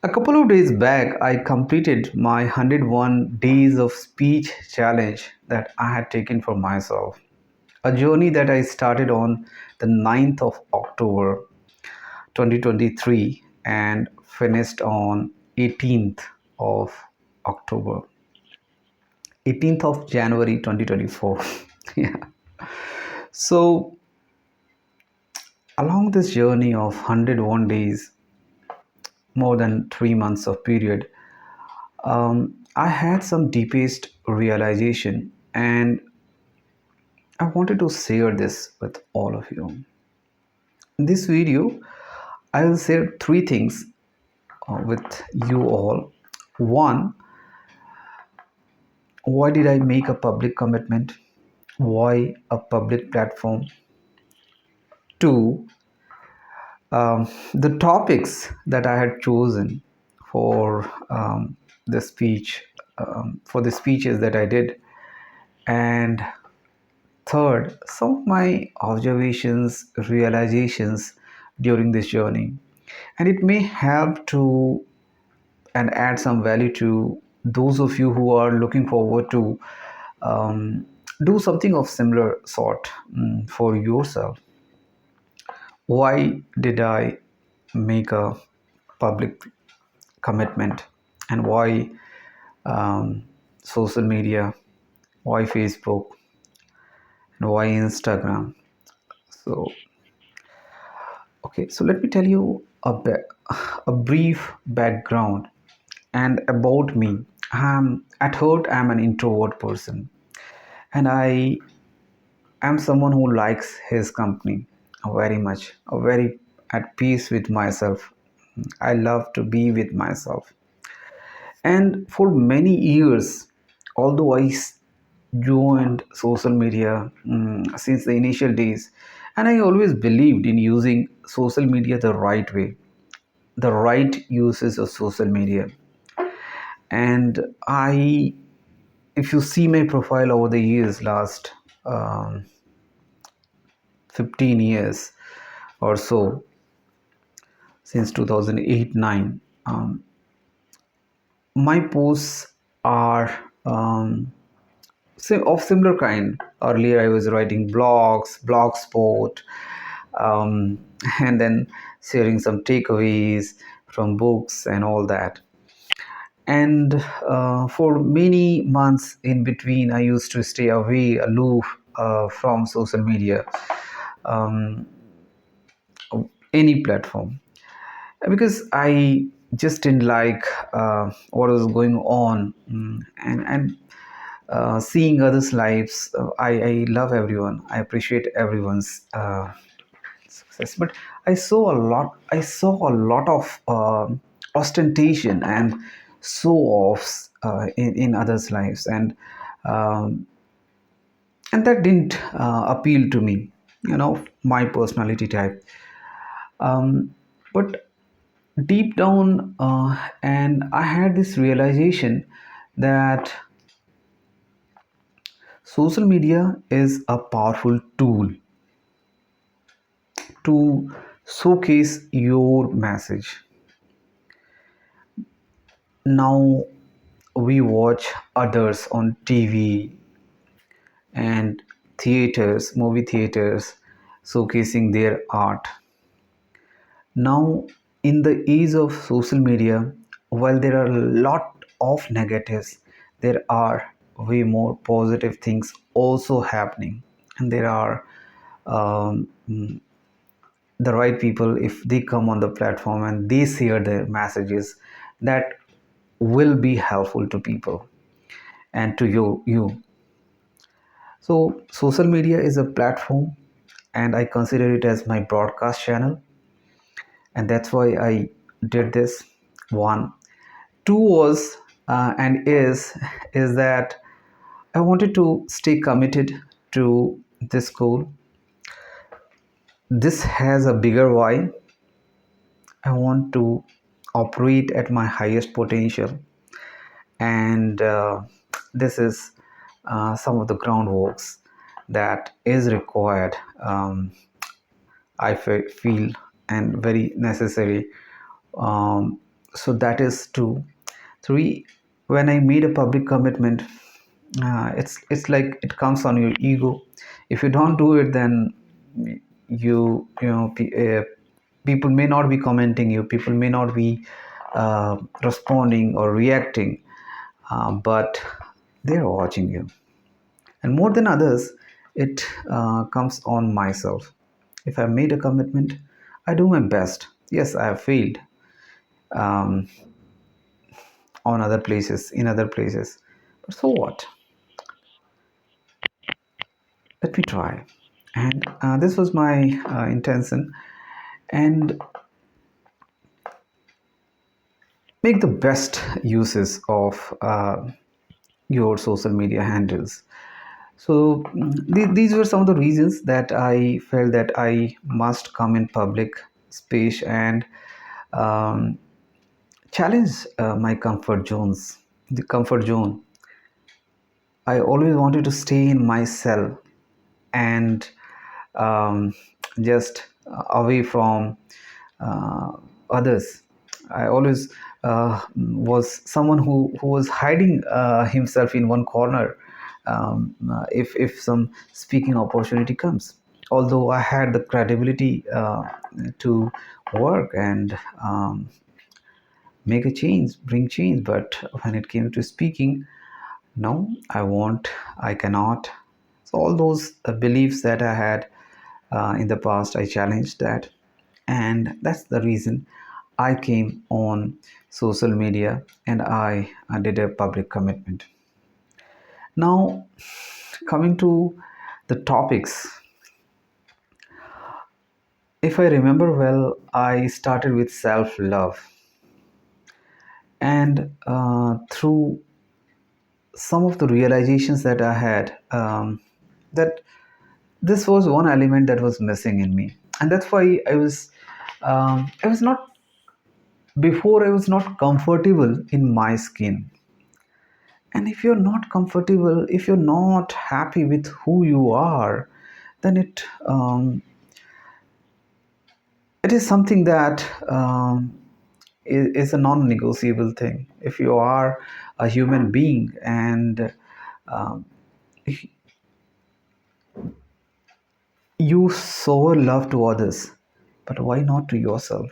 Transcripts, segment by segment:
A couple of days back, I completed my 101 days of speech challenge that I had taken for myself. A journey that I started on the 9th of October 2023 and finished on 18th of October, 18th of January 2024. Yeah. So, along this journey of 101 days, more than 3 months of period, I had some deepest realization, and I wanted to share this with all of you. In this video, I will share three things with you all. One, why did I make a public commitment? Why a public platform? Two, the topics that I had chosen for the speech, for the speeches that I did, and third, some of my observations, realizations during this journey, and it may help to and add some value to those of you who are looking forward to um, do something of similar sort for yourself. Why did I make a public commitment, and why um, social media, why Facebook, and why Instagram? So okay, so let me tell you a brief background and about me. At heart, I'm an introvert person, and I am someone who likes his company very much, very at peace with myself. I love to be with myself. And for many years, although joined social media since the initial days, and I always believed in using social media the right way, the right uses of social media. And if you see my profile over the years, last um, 15 years or so, since 2008-9, my posts are of similar kind. Earlier, I was writing blogs, blogspot, um, and then sharing some takeaways from books and all that. And for many months in between, I used to stay away, aloof from social media, um, any platform, because I just didn't like what was going on, and seeing others' lives. I love everyone. I appreciate everyone's success, but I saw a lot of ostentation and show offs in others' lives, um, and that didn't appeal to me. My personality type. But deep down, and I had this realization that social media is a powerful tool to showcase your message. Now we watch others on TV and theaters, movie theaters, showcasing their art. Now, in the age of social media, while there are a lot of negatives, there are way more positive things also happening. And there are um, the right people, if they come on the platform and they share their messages, that will be helpful to people and to you. So social media is a platform, and I consider it as my broadcast channel, and that's why I did this. One, two was and is that I wanted to stay committed to this goal. This has a bigger why. I want to operate at my highest potential, and this is some of the groundworks that is required. I feel and very necessary, um, So that is two. Three, when I made a public commitment, it's like it comes on your ego. If you don't do it, then people may not be commenting you, people may not be responding or reacting, but they're watching you. And more than others, it comes on myself. If I made a commitment, I do my best. Yes, I have failed um, on other places, in other places, but so what? Let me try. And this was my intention. And make the best uses of your social media handles. So these were some of the reasons that I felt that I must come in public space and um, challenge my comfort zones. The comfort zone. I always wanted to stay in my cell and um, just away from others. I always was someone who was hiding himself in one corner if some speaking opportunity comes. Although I had the credibility to work and make a change, bring change, but when it came to speaking, no, I won't, I cannot. So all those beliefs that I had in the past, I challenged that, and that's the reason I came on social media and I did a public commitment. Now, coming to the topics, if I remember well, I started with self love, and through some of the realizations that I had, that this was one element that was missing in me, and that's why I was not before I was not comfortable in my skin. And if you're not comfortable, if you're not happy with who you are, then it is something that is a non-negotiable thing. If you are a human being and um, if you show love to others, but why not to yourself?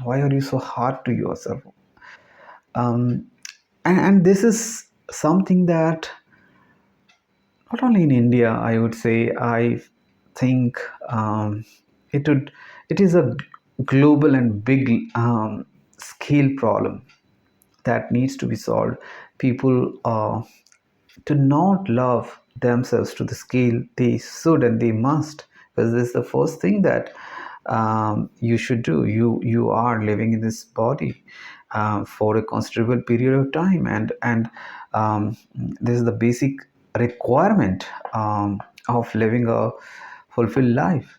Why are you so hard to yourself? Um, and this is something that not only in India, I would say, I think it would it is a global and big scale problem that needs to be solved. People to not love themselves to the scale they should and they must, because this is the first thing that you should do. You are living in this body for a considerable period of time, and this is the basic requirement of living a fulfilled life.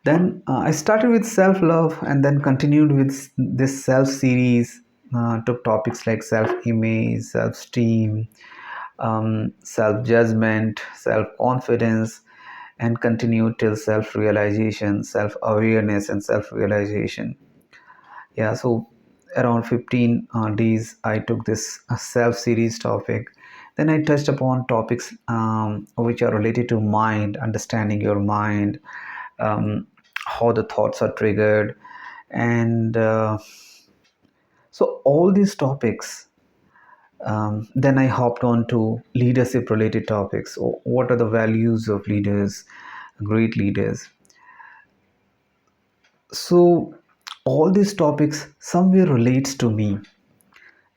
Then I started with self love and then continued with this self series. Took topics like self image, self esteem, self judgment, self confidence, and continued till self realization, self awareness, and self realization. Yeah, so around 15 days, I took this self series topic. Then I touched upon topics which are related to mind, understanding your mind, how the thoughts are triggered, and so all these topics. Then I hopped on to leadership related topics. What are the values of leaders, great leaders? So all these topics somewhere relates to me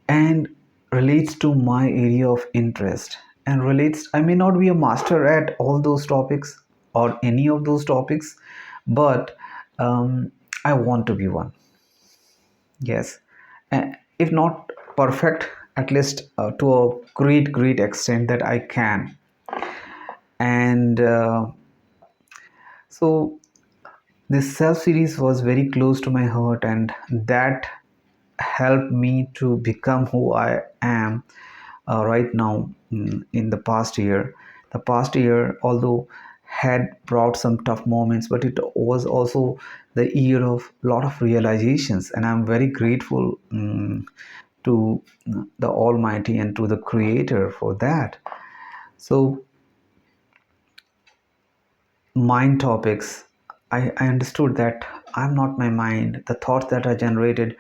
and relates to my area of interest, and relates, I may not be a master at all those topics or any of those topics, but I want to be one. Yes. If not perfect, at least to a great extent that I can. And so this self series was very close to my heart, and that helped me to become who I am right now. In the past year, although had brought some tough moments, but it was also the year of a lot of realizations, and I'm very grateful to the Almighty and to the Creator for that. So, mind topics, I understood that I'm not my mind. The thoughts that are generated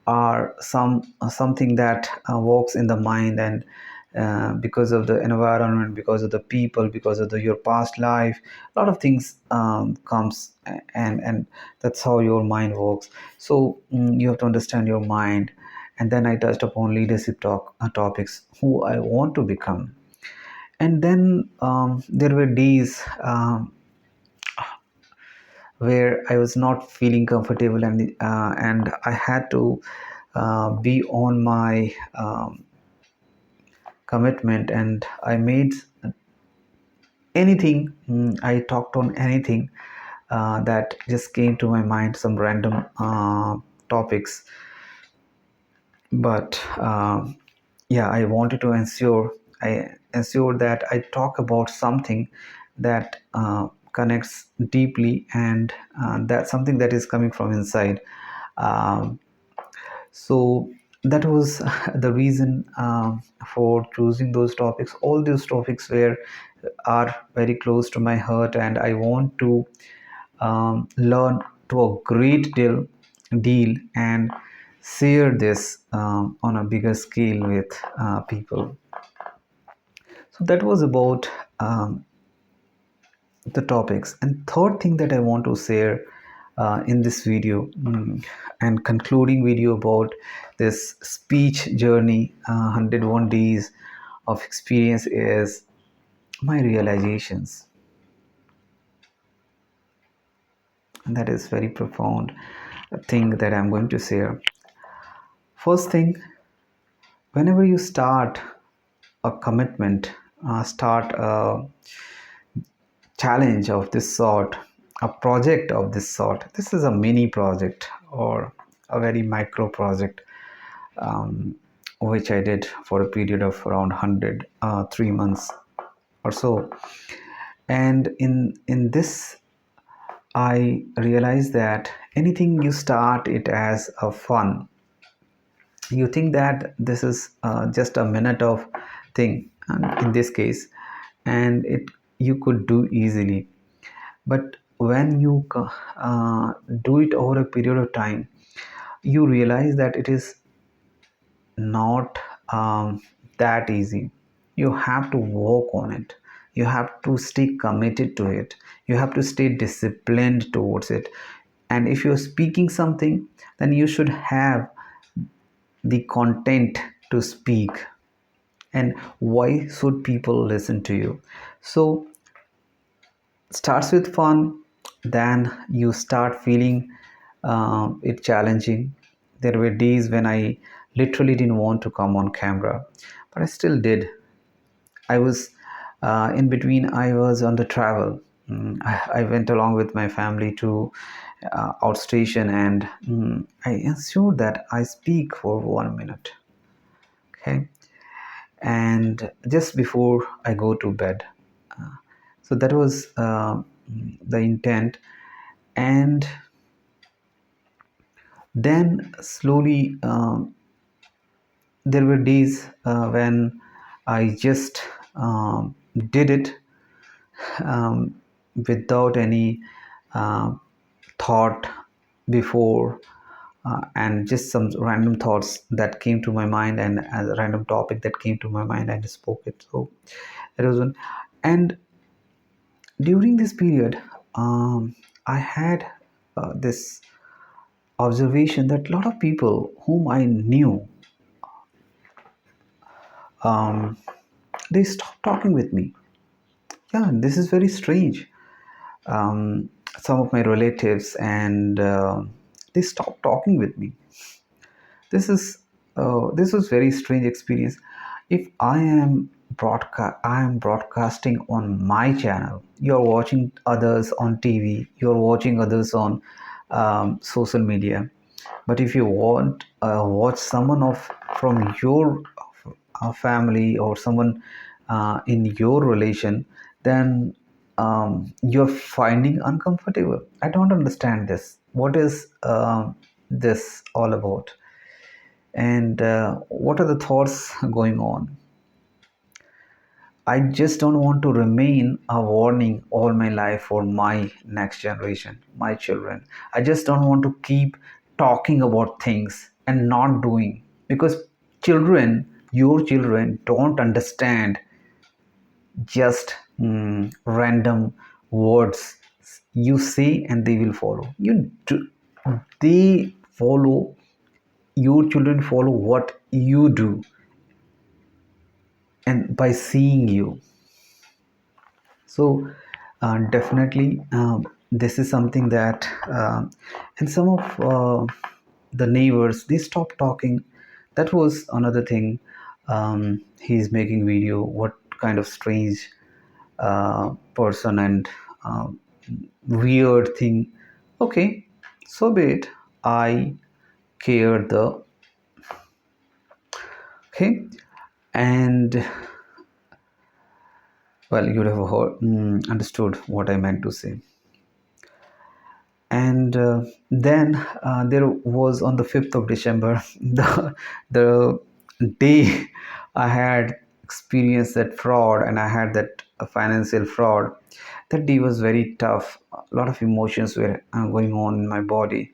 are something that works in the mind, and because of the environment, because of the people, because of your past life, a lot of things comes, and that's how your mind works. So you have to understand your mind. And then I touched upon leadership topics, who I want to become. And then there were days where I was not feeling comfortable, and I had to be on my commitment, and I made anything. I talked on anything that just came to my mind, some random topics. But yeah, I wanted to ensure that I talk about something that connects deeply, and that's something that is coming from inside. um, so that was the reason for choosing those topics. All those topics are very close to my heart, and I want to learn to a great deal and share this on a bigger scale with people. So that was about the topics. And third thing that I want to share in this video, and concluding video about this speech journey, 101 days of experience, is my realizations. And that is very profound thing that I'm going to share. First thing, whenever you start a commitment, start a challenge of this sort, a project of this sort, this is a mini project or a very micro project, which I did for a period of around 3 months or so. And in this, I realized that anything you start it as a fun, you think that this is just a minute of thing, and in this case, and it you could do easily. But when you do it over a period of time, you realize that it is not that easy. You have to work on it, you have to stay committed to it, you have to stay disciplined towards it. And if you're speaking something, then you should have the content to speak. And why should people listen to you? So starts with fun, then you start feeling it challenging. There were days when I literally didn't want to come on camera, but I still did. I was in between, I was on the travel. I went along with my family to outstation, and I ensured that I speak for 1 minute. Okay, and just before I go to bed. So that was the intent. And then slowly, there were days when I just did it um, without any uh, thought before, and just some random thoughts that came to my mind, and a random topic that came to my mind, and I spoke it. So it was one. And during this period, I had this observation that a lot of people whom I knew, um, they stopped talking with me. Yeah, this is very strange. Some of my relatives, and they stopped talking with me. This was very strange experience. If I am broadcasting on my channel, you're watching others on TV, you're watching others on social media. But if you want watch someone of from your family, or someone in your relation, then you're finding uncomfortable. I don't understand this. What is this all about? And what are the thoughts going on? I just don't want to remain a warning all my life for my next generation, my children. I just don't want to keep talking about things and not doing, because children, your children, don't understand just random words you say and they will follow. They follow, your children follow what you do and by seeing you. So definitely, this is something that, and some of the neighbors, they stopped talking. That was another thing. He's making video. What kind of strange person and uh, weird thing. Okay, so be it. I care the okay, and well, you would have heard, understood what I meant to say. And then there was on the 5th of December, the day I had experienced that fraud, and I had that financial fraud. That day was very tough. A lot of emotions were going on in my body,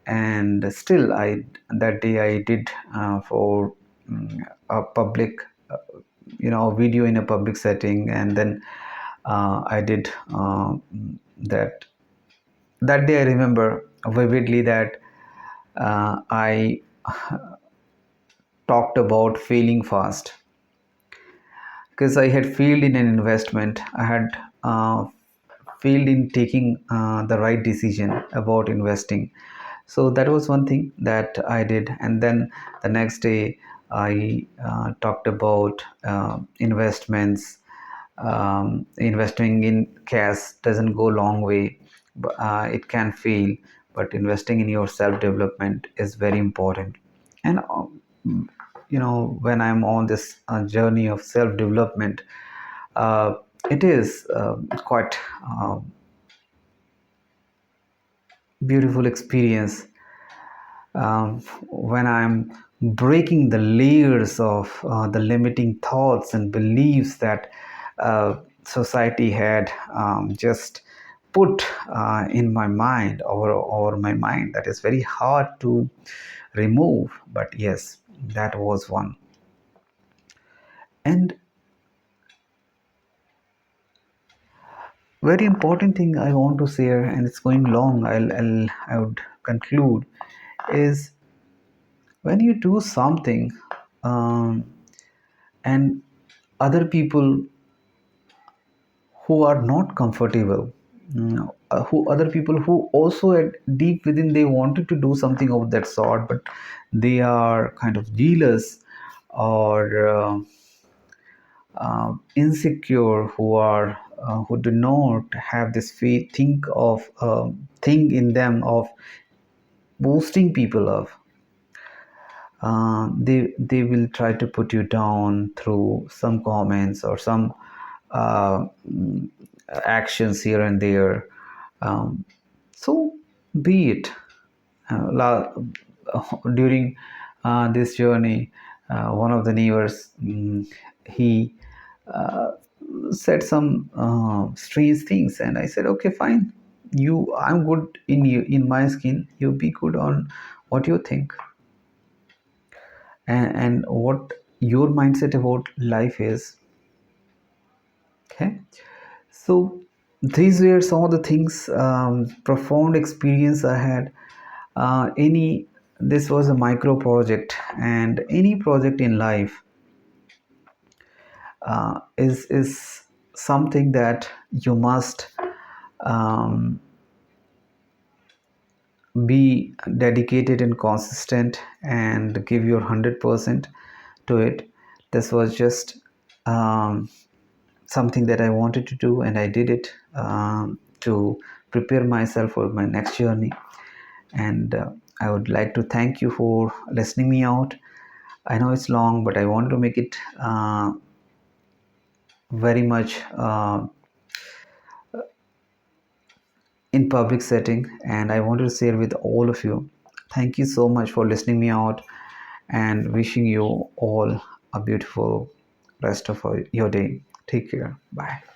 and still I that day I did for a public, a video in a public setting. And then I did that. That day I remember vividly that I talked about failing fast, because I had failed in an investment. I had failed in taking the right decision about investing. So that was one thing that I did. And then the next day, I talked about investments. Investing in cash doesn't go a long way, but it can fail. But investing in your self development is very important. And when I'm on this journey of self development, it is quite beautiful experience when I'm breaking the layers of the limiting thoughts and beliefs that society had just put in my mind, or my mind, that is very hard to remove. But yes, that was one. And very important thing I want to share, and it's going long, I would conclude, is when you do something um, and other people who are not comfortable, who other people who also at deep within they wanted to do something of that sort, but they are kind of jealous, or insecure, who do not have this faith, think of thing in them of boosting people up. They will try to put you down through some comments or some uh, mm, actions here and there. So be it. During this journey, one of the neighbors, he uh, said some strange things, and I said, okay, fine. I'm good in my skin. You be good on what you think, and what your mindset about life is. Okay, so these were some of the things, profound experience I had. Any This was a micro project, and any project in life is something that you must um, be dedicated and consistent and give your 100% to it. This was just something that I wanted to do, and I did it to prepare myself for my next journey. And I would like to thank you for listening me out. I know it's long, but I want to make it very much in public setting, and I wanted to share with all of you. Thank you so much for listening me out, and wishing you all a beautiful rest of your day. Take care. Bye.